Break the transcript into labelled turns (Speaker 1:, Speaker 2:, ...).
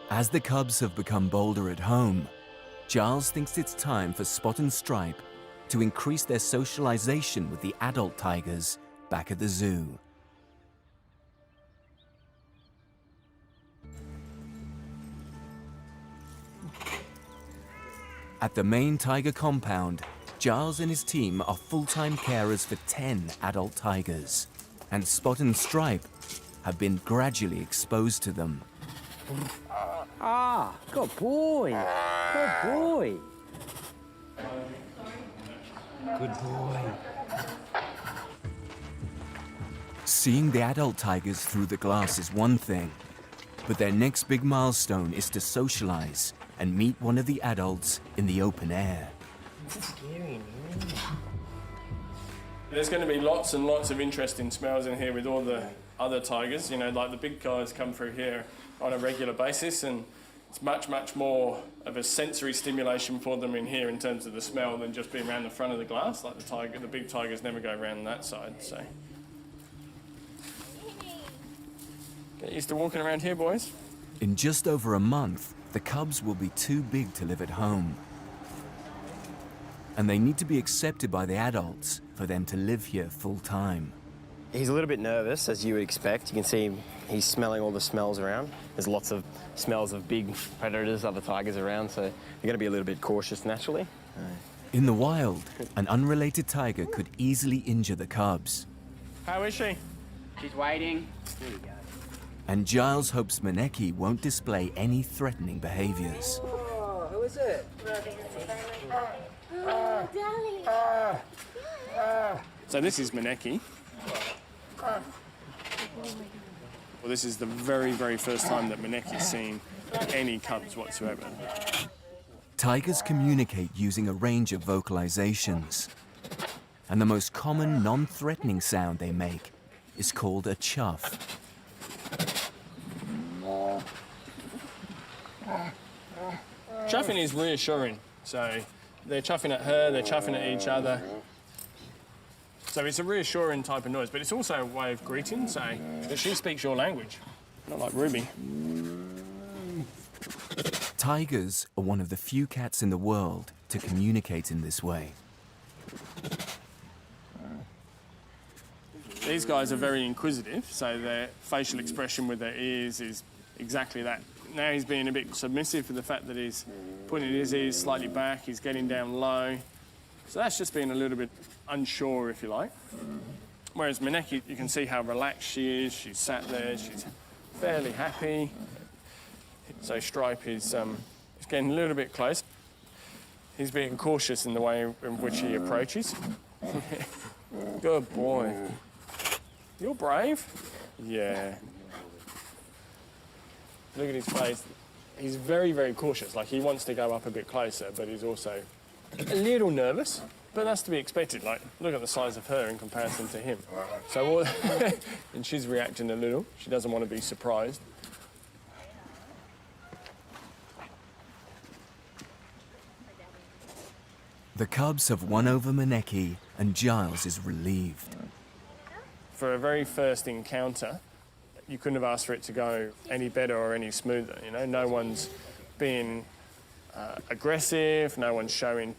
Speaker 1: As the cubs have become bolder at home, Giles thinks it's time for Spot and Stripe to increase their socialization with the adult tigers back at the zoo. At the main tiger compound, Giles and his team are full-time carers for 10 adult tigers, and Spot and Stripe have been gradually exposed to them.
Speaker 2: Ah, good boy. Good boy. Good boy.
Speaker 1: Seeing the adult tigers through the glass is one thing, but their next big milestone is to socialize and meet one of the adults in the open air.
Speaker 3: There's going to be lots and lots of interesting smells in here with all the other tigers. You know, like the big guys come through here on a regular basis, and it's much, much more of a sensory stimulation for them in here in terms of the smell than just being around the front of the glass. Like the big tigers never go around that side, so. Get used to walking around here, boys.
Speaker 1: In just over a month, the cubs will be too big to live at home. And they need to be accepted by the adults for them to live here full time.
Speaker 4: He's a little bit nervous, as you would expect. You can see he's smelling all the smells around. There's lots of smells of big predators, other tigers around, so you're going to be a little bit cautious naturally.
Speaker 1: In the wild, an unrelated tiger could easily injure the cubs.
Speaker 3: How is she?
Speaker 2: She's waiting. There you go.
Speaker 1: And Giles hopes Maneki won't display any threatening behaviors.
Speaker 2: Oh, who is it?
Speaker 3: So this is Maneki. Well, this is the very, very first time that Maneki's seen any cubs whatsoever.
Speaker 1: Tigers communicate using a range of vocalizations. And the most common non-threatening sound they make is called a chuff.
Speaker 3: Chuffing is reassuring. So they're chuffing at her, they're chuffing at each other. So it's a reassuring type of noise, but it's also a way of greeting, so that she speaks your language, not like Ruby.
Speaker 1: Tigers are one of the few cats in the world to communicate in this way.
Speaker 3: These guys are very inquisitive, so their facial expression with their ears is exactly that. Now he's being a bit submissive for the fact that he's putting his ears slightly back, he's getting down low. So that's just being a little bit unsure, if you like. Whereas Maneki, you can see how relaxed she is. She's sat there, she's fairly happy. So Stripe is getting a little bit close. He's being cautious in the way in which he approaches. Good boy. You're brave. Yeah. Look at his face. He's very, very cautious. Like, he wants to go up a bit closer, but he's also a little nervous. But that's to be expected. Like, look at the size of her in comparison to him. So, and she's reacting a little. She doesn't want to be surprised.
Speaker 1: The cubs have won over Maneki, and Giles is relieved.
Speaker 3: For a very first encounter, you couldn't have asked for it to go any better or any smoother. You know, no one's being aggressive, no one's showing